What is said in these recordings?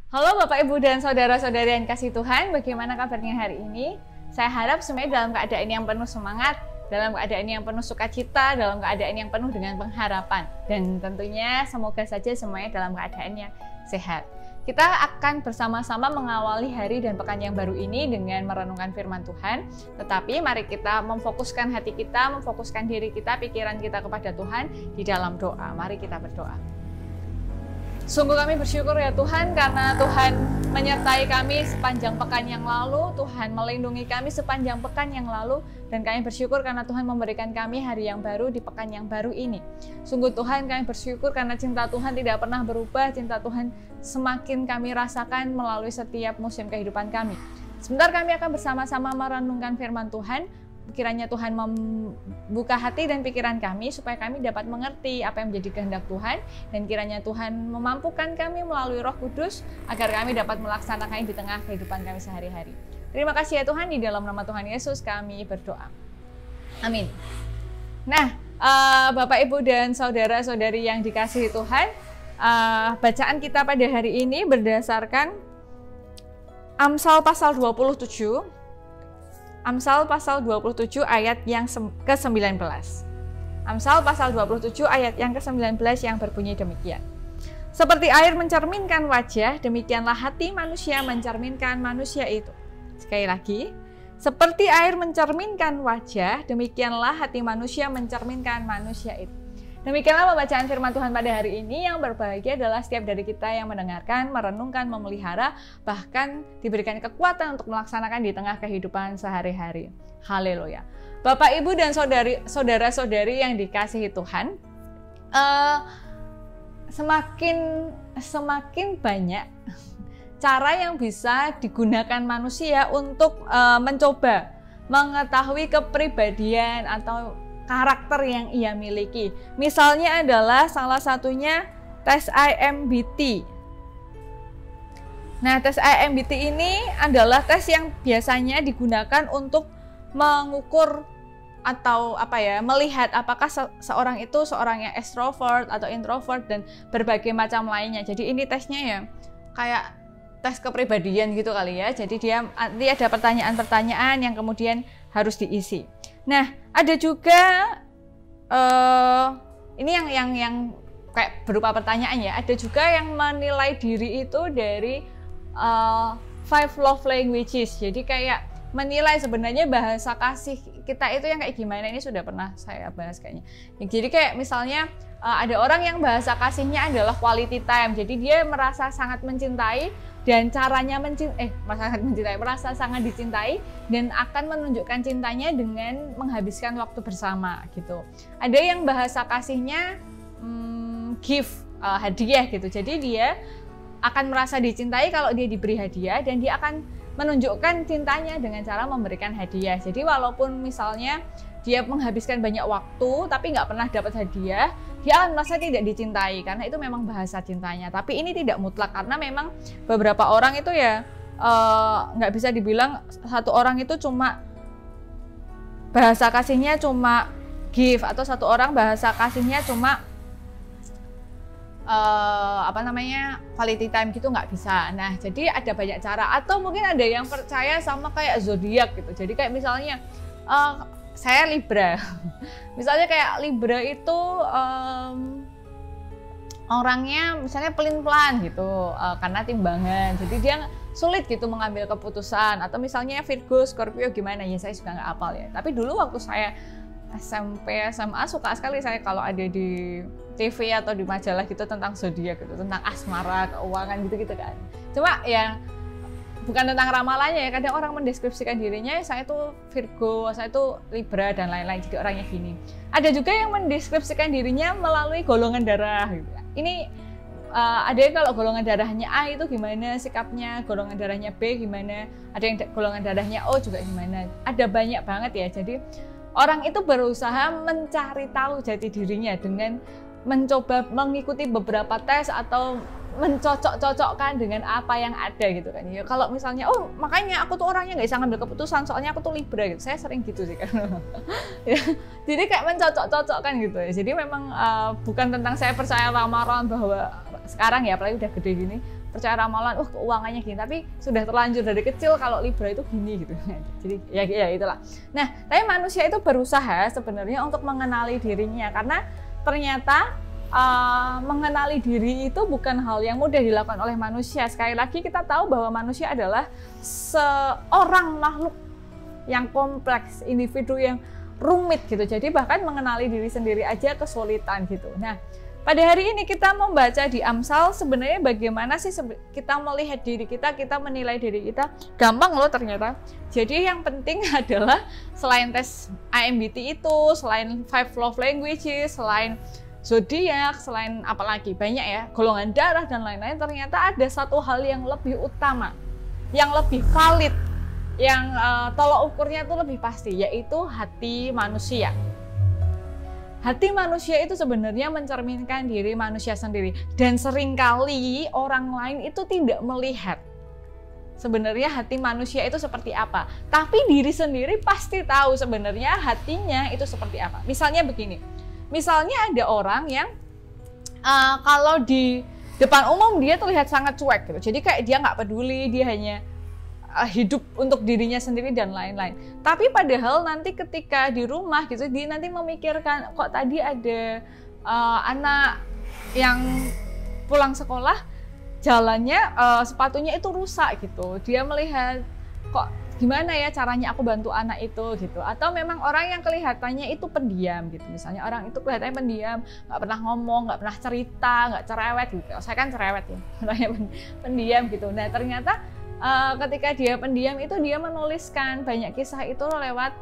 Halo Bapak, Ibu, dan Saudara-saudari yang kasih Tuhan, bagaimana kabarnya hari ini? Saya harap semuanya dalam keadaan yang penuh semangat, dalam keadaan yang penuh sukacita, dalam keadaan yang penuh dengan pengharapan. Dan tentunya semoga saja semuanya dalam keadaan yang sehat. Kita akan bersama-sama mengawali hari dan pekan yang baru ini dengan merenungkan firman Tuhan. Tetapi mari kita memfokuskan hati kita, memfokuskan diri kita, pikiran kita kepada Tuhan di dalam doa. Mari kita berdoa. Sungguh kami bersyukur ya Tuhan, karena Tuhan menyertai kami sepanjang pekan yang lalu, Tuhan melindungi kami sepanjang pekan yang lalu, dan kami bersyukur karena Tuhan memberikan kami hari yang baru di pekan yang baru ini. Sungguh Tuhan, kami bersyukur karena cinta Tuhan tidak pernah berubah, cinta Tuhan semakin kami rasakan melalui setiap musim kehidupan kami. Sebentar kami akan bersama-sama merenungkan firman Tuhan. Kiranya Tuhan membuka hati dan pikiran kami supaya kami dapat mengerti apa yang menjadi kehendak Tuhan, dan kiranya Tuhan memampukan kami melalui Roh Kudus agar kami dapat melaksanakannya di tengah kehidupan kami sehari-hari. Terima kasih ya Tuhan, di dalam nama Tuhan Yesus kami berdoa. Amin. Nah, Bapak, Ibu, dan saudara-saudari yang dikasihi Tuhan, bacaan kita pada hari ini berdasarkan Amsal pasal 27. Amsal pasal 27 ayat yang ke-19. Amsal pasal 27 ayat yang ke-19 yang berbunyi demikian. Seperti air mencerminkan wajah, demikianlah hati manusia mencerminkan manusia itu. Sekali lagi, seperti air mencerminkan wajah, demikianlah hati manusia mencerminkan manusia itu. Demikianlah pembacaan firman Tuhan pada hari ini. Yang berbahagia adalah setiap dari kita yang mendengarkan, merenungkan, memelihara, bahkan diberikan kekuatan untuk melaksanakan di tengah kehidupan sehari-hari. Haleluya. Bapak, Ibu, dan saudara-saudari yang dikasihi Tuhan, semakin banyak cara yang bisa digunakan manusia untuk mencoba mengetahui kepribadian atau karakter yang ia miliki. Misalnya adalah salah satunya tes IMBT. Nah, tes IMBT ini adalah tes yang biasanya digunakan untuk mengukur atau melihat apakah seorang itu seorang yang extrovert atau introvert dan berbagai macam lainnya. Jadi ini tesnya ya kayak tes kepribadian gitu kali ya. Jadi dia nanti ada pertanyaan-pertanyaan yang kemudian harus diisi. Nah, ada juga ini yang kayak berupa pertanyaan ya. Ada juga yang menilai diri itu dari 5 love languages. Jadi kayak menilai sebenarnya bahasa kasih kita itu yang kayak gimana. Ini sudah pernah saya bahas kayaknya. Jadi kayak misalnya ada orang yang bahasa kasihnya adalah quality time. Jadi dia merasa sangat mencintai dan caranya merasa sangat dicintai dan akan menunjukkan cintanya dengan menghabiskan waktu bersama gitu. Ada yang bahasa kasihnya hadiah gitu. Jadi dia akan merasa dicintai kalau dia diberi hadiah, dan dia akan menunjukkan cintanya dengan cara memberikan hadiah. Jadi walaupun misalnya dia menghabiskan banyak waktu tapi nggak pernah dapat hadiah, dia akan merasa tidak dicintai karena itu memang bahasa cintanya. Tapi ini tidak mutlak, karena memang beberapa orang itu ya nggak bisa dibilang satu orang itu cuma bahasa kasihnya cuma give, atau satu orang bahasa kasihnya cuma quality time gitu, nggak bisa. Nah, jadi ada banyak cara. Atau mungkin ada yang percaya sama kayak zodiak gitu. Jadi kayak misalnya saya Libra. Misalnya kayak Libra itu orangnya misalnya pelin-pelan gitu, karena timbangan. Jadi dia sulit gitu mengambil keputusan. Atau misalnya Virgo, Scorpio gimana ya, saya juga nggak hafal ya. Tapi dulu waktu saya SMP, SMA suka sekali saya kalau ada di TV atau di majalah gitu tentang zodiak gitu, tentang asmara, keuangan gitu-gitu kan. Cuma ya bukan tentang ramalannya ya, kadang orang mendeskripsikan dirinya, saya itu Virgo, saya itu Libra, dan lain-lain, jadi orangnya gini. Ada juga yang mendeskripsikan dirinya melalui golongan darah gitu. Ini ada yang kalau golongan darahnya A itu gimana sikapnya, golongan darahnya B gimana, ada yang golongan darahnya O juga gimana. Ada banyak banget ya. Jadi orang itu berusaha mencari tahu jati dirinya dengan mencoba mengikuti beberapa tes atau mencocok-cocokkan dengan apa yang ada gitu kan. Ya kalau misalnya, oh makanya aku tuh orangnya nggak bisa ngambil keputusan soalnya aku tuh Libra gitu. Saya sering gitu sih kan. Ya, jadi kayak mencocok-cocokkan gitu ya. Jadi memang bukan tentang saya percaya ramalan bahwa sekarang ya, apalagi udah gede gini, percaya ramalan, keuangannya gini, tapi sudah terlanjur dari kecil kalau Libra itu gini gitu. Jadi ya itulah. Nah, tapi manusia itu berusaha sebenarnya untuk mengenali dirinya, karena ternyata mengenali diri itu bukan hal yang mudah dilakukan oleh manusia. Sekali lagi kita tahu bahwa manusia adalah seorang makhluk yang kompleks, individu yang rumit gitu. Jadi bahkan mengenali diri sendiri aja kesulitan gitu. Nah, pada hari ini kita membaca di Amsal, sebenarnya bagaimana sih kita melihat diri kita menilai diri kita. Gampang loh ternyata. Jadi yang penting adalah selain tes IMBT itu, selain 5 love languages, selain zodiak, selain apalagi banyak ya, golongan darah dan lain-lain, ternyata ada satu hal yang lebih utama, yang lebih valid, yang tolok ukurnya itu lebih pasti, yaitu hati manusia. Hati manusia itu sebenarnya mencerminkan diri manusia sendiri, dan seringkali orang lain itu tidak melihat sebenarnya hati manusia itu seperti apa. Tapi diri sendiri pasti tahu sebenarnya hatinya itu seperti apa. Misalnya begini, misalnya ada orang yang kalau di depan umum dia terlihat sangat cuek gitu. Jadi kayak dia nggak peduli, dia hanya hidup untuk dirinya sendiri dan lain-lain. Tapi padahal nanti ketika di rumah gitu, dia nanti memikirkan, kok tadi ada anak yang pulang sekolah jalannya sepatunya itu rusak gitu. Dia melihat, kok gimana ya caranya aku bantu anak itu gitu. Atau memang orang yang kelihatannya itu pendiam gitu. Misalnya orang itu kelihatannya pendiam, nggak pernah ngomong, nggak pernah cerita, nggak cerewet gitu. Saya kan cerewet ya, orangnya pendiam gitu. Nah ternyata ketika dia pendiam itu dia menuliskan banyak kisah itu lewat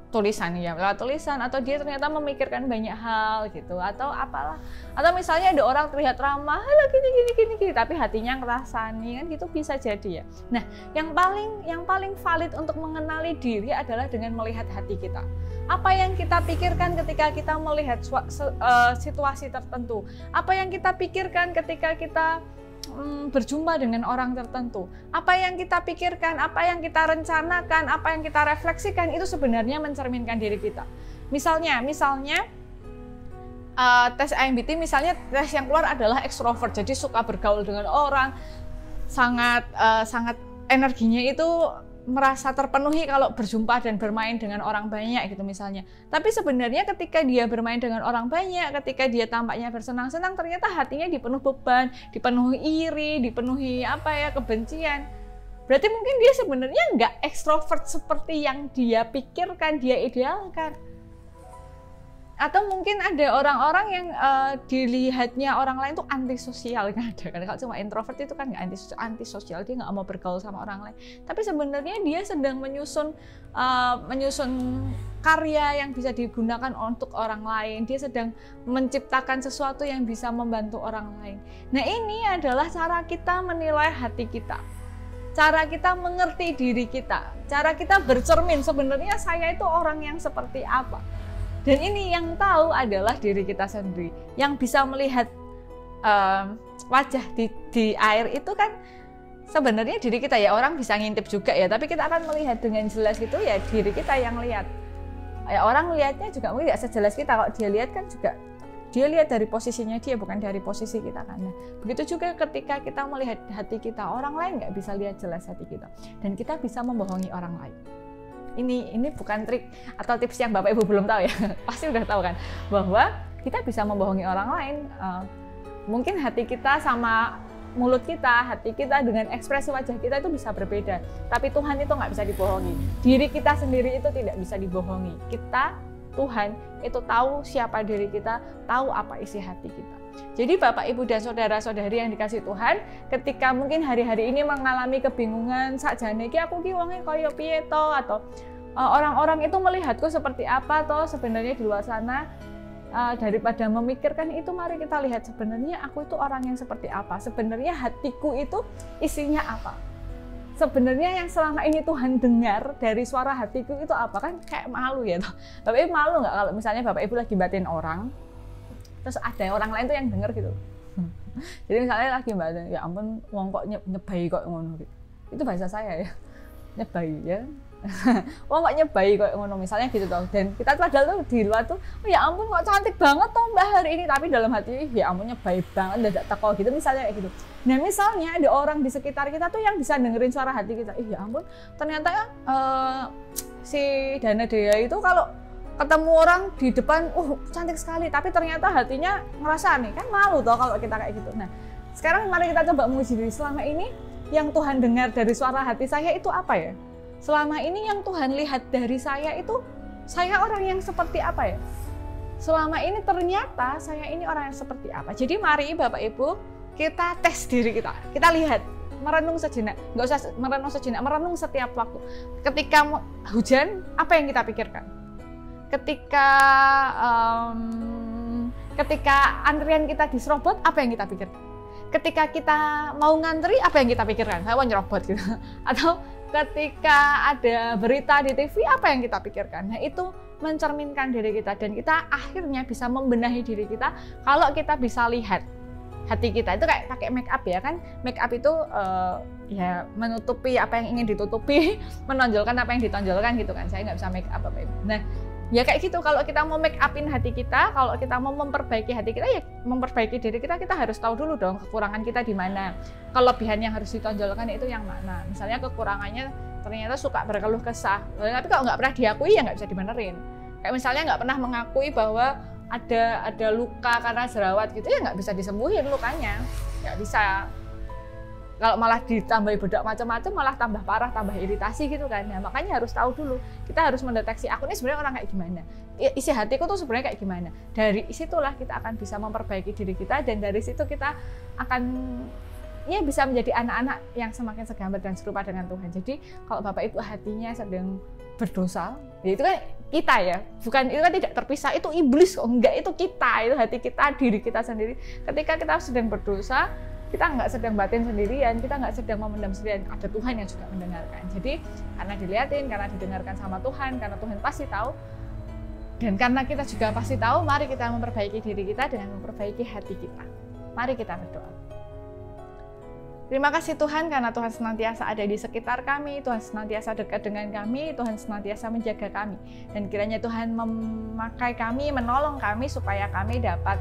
tulisan ya, lewat tulisan, atau dia ternyata memikirkan banyak hal gitu, atau apalah, atau misalnya ada orang terlihat ramah, gini, tapi hatinya ngerasani kan gitu, bisa jadi ya. Nah, yang paling valid untuk mengenali diri adalah dengan melihat hati kita. Apa yang kita pikirkan ketika kita melihat situasi tertentu? Apa yang kita pikirkan ketika kita berjumpa dengan orang tertentu? Apa yang kita pikirkan, apa yang kita rencanakan, apa yang kita refleksikan, itu sebenarnya mencerminkan diri kita. Misalnya tes IMBT, misalnya tes yang keluar adalah ekstrovert, jadi suka bergaul dengan orang, sangat energinya itu merasa terpenuhi kalau berjumpa dan bermain dengan orang banyak gitu misalnya. Tapi sebenarnya ketika dia bermain dengan orang banyak, ketika dia tampaknya bersenang-senang, ternyata hatinya dipenuhi beban, dipenuhi iri, dipenuhi kebencian. Berarti mungkin dia sebenarnya nggak ekstrovert seperti yang dia pikirkan, dia idealkan. Atau mungkin ada orang-orang yang dilihatnya orang lain tuh antisosial kan, ada kan. Kalau cuma introvert itu kan nggak antisosial, dia nggak mau bergaul sama orang lain. Tapi sebenarnya dia sedang menyusun karya yang bisa digunakan untuk orang lain. Dia sedang menciptakan sesuatu yang bisa membantu orang lain. Nah, ini adalah cara kita menilai hati kita. Cara kita mengerti diri kita. Cara kita bercermin sebenarnya saya itu orang yang seperti apa. Dan ini yang tahu adalah diri kita sendiri. Yang bisa melihat wajah di air itu kan sebenarnya diri kita ya. Orang bisa ngintip juga ya, tapi kita akan melihat dengan jelas itu ya diri kita yang lihat. Ya, orang lihatnya juga mungkin tidak sejelas kita. Kalau dia lihat kan juga dia lihat dari posisinya dia, bukan dari posisi kita kan. Nah, begitu juga ketika kita melihat hati kita, orang lain nggak bisa lihat jelas hati kita. Dan kita bisa membohongi orang lain. Ini bukan trik atau tips yang Bapak Ibu belum tahu ya, pasti udah tahu kan, bahwa kita bisa membohongi orang lain. Mungkin hati kita sama mulut kita, hati kita dengan ekspresi wajah kita itu bisa berbeda, tapi Tuhan itu nggak bisa dibohongi. Diri kita sendiri itu tidak bisa dibohongi. Tuhan itu tahu siapa diri kita, tahu apa isi hati kita. Jadi Bapak, Ibu, dan saudara-saudari yang dikasih Tuhan, ketika mungkin hari-hari ini mengalami kebingungan, sakjane iki aku ki wonge kaya piye to, atau orang-orang itu melihatku seperti apa toh sebenarnya di luar sana, daripada memikirkan itu, mari kita lihat sebenarnya aku itu orang yang seperti apa, sebenarnya hatiku itu isinya apa, sebenarnya yang selama ini Tuhan dengar dari suara hatiku itu apa. Kan kayak malu ya toh. Bapak Ibu malu nggak kalau misalnya Bapak Ibu lagi batin orang, terus ada orang lain tuh yang denger gitu. Jadi misalnya lagi batin, ya ampun wong kok nyebai kok ngono gitu. Itu bahasa saya ya, nyebai ya. Wah kok nyebai kok ngono misalnya gitu toh. Dan kita tuh padahal tuh di luar tuh, oh ya ampun kok cantik banget toh Mbak hari ini, tapi dalam hati ya ampun nyebai banget, dadak teko gitu misalnya kayak gitu. Nah misalnya ada orang di sekitar kita tuh yang bisa dengerin suara hati kita, ya ampun ternyata si Dana Dea itu kalau ketemu orang di depan, cantik sekali, tapi ternyata hatinya ngerasa nih, kan malu toh kalau kita kayak gitu. Nah sekarang mari kita coba menguji diri, selama ini yang Tuhan dengar dari suara hati saya itu apa ya? Selama ini yang Tuhan lihat dari saya itu, saya orang yang seperti apa ya? Selama ini ternyata saya ini orang yang seperti apa? Jadi mari Bapak Ibu, kita tes diri kita. Kita lihat, merenung sejenak. Nggak usah merenung sejenak, merenung setiap waktu. Ketika hujan, apa yang kita pikirkan? Ketika antrian kita diserobot, apa yang kita pikirkan? Ketika kita mau ngantri, apa yang kita pikirkan? Saya mau nyerobot gitu. Atau ketika ada berita di TV, apa yang kita pikirkan? Nah itu mencerminkan diri kita, dan kita akhirnya bisa membenahi diri kita kalau kita bisa lihat hati kita. Itu kayak pakai make up ya kan, make up itu ya menutupi apa yang ingin ditutupi, menonjolkan apa yang ditonjolkan gitu kan. Saya nggak bisa make up apa itu. Nah ya kayak gitu, kalau kita mau make upin hati kita, kalau kita mau memperbaiki hati kita, ya memperbaiki diri kita, kita harus tahu dulu dong kekurangan kita di mana, kelebihan yang harus ditonjolkan itu yang mana. Misalnya kekurangannya ternyata suka berkeluh kesah, tapi kalau nggak pernah diakui ya nggak bisa dibenerin. Kayak misalnya nggak pernah mengakui bahwa ada luka karena jerawat gitu, ya nggak bisa disembuhin lukanya, nggak bisa. Kalau malah ditambahi bedak macam-macam, malah tambah parah, tambah iritasi gitu kan. Nah, makanya harus tahu dulu. Kita harus mendeteksi aku ini sebenarnya orang kayak gimana. Isi hatiku tuh sebenarnya kayak gimana. Dari situlah kita akan bisa memperbaiki diri kita, dan dari situ kita akan ya bisa menjadi anak-anak yang semakin segambar dan serupa dengan Tuhan. Jadi kalau Bapak Ibu hatinya sedang berdosa, ya itu kan kita ya, bukan itu kan tidak terpisah, itu iblis kok, enggak, itu kita, itu hati kita, diri kita sendiri. Ketika kita sedang berdosa, kita nggak sedang batin sendirian, kita nggak sedang memendam sendirian, ada Tuhan yang juga mendengarkan. Jadi karena dilihatin, karena didengarkan sama Tuhan, karena Tuhan pasti tahu, dan karena kita juga pasti tahu, mari kita memperbaiki diri kita dengan memperbaiki hati kita. Mari kita berdoa. Terima kasih Tuhan, karena Tuhan senantiasa ada di sekitar kami, Tuhan senantiasa dekat dengan kami, Tuhan senantiasa menjaga kami. Dan kiranya Tuhan memakai kami, menolong kami supaya kami dapat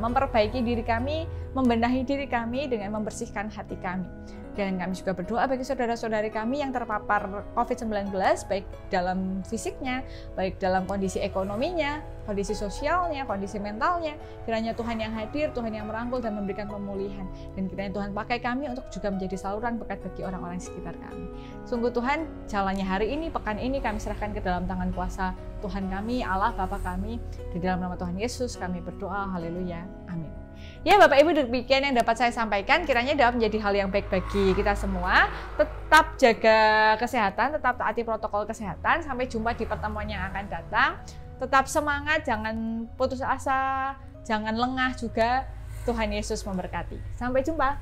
memperbaiki diri kami, membenahi diri kami dengan membersihkan hati kami. Dan kami juga berdoa bagi saudara-saudari kami yang terpapar COVID-19, baik dalam fisiknya, baik dalam kondisi ekonominya, kondisi sosialnya, kondisi mentalnya. Kiranya Tuhan yang hadir, Tuhan yang merangkul dan memberikan pemulihan. Dan kiranya Tuhan pakai kami untuk juga menjadi saluran berkat bagi orang-orang di sekitar kami. Sungguh Tuhan, jalannya hari ini, pekan ini kami serahkan ke dalam tangan kuasa Tuhan kami, Allah Bapa kami. Di dalam nama Tuhan Yesus kami berdoa, haleluya, amin. Ya Bapak Ibu, demikian yang dapat saya sampaikan, kiranya dapat menjadi hal yang baik bagi kita semua. Tetap jaga kesehatan, tetap taati protokol kesehatan. Sampai jumpa di pertemuan yang akan datang. Tetap semangat, jangan putus asa, jangan lengah juga. Tuhan Yesus memberkati. Sampai jumpa.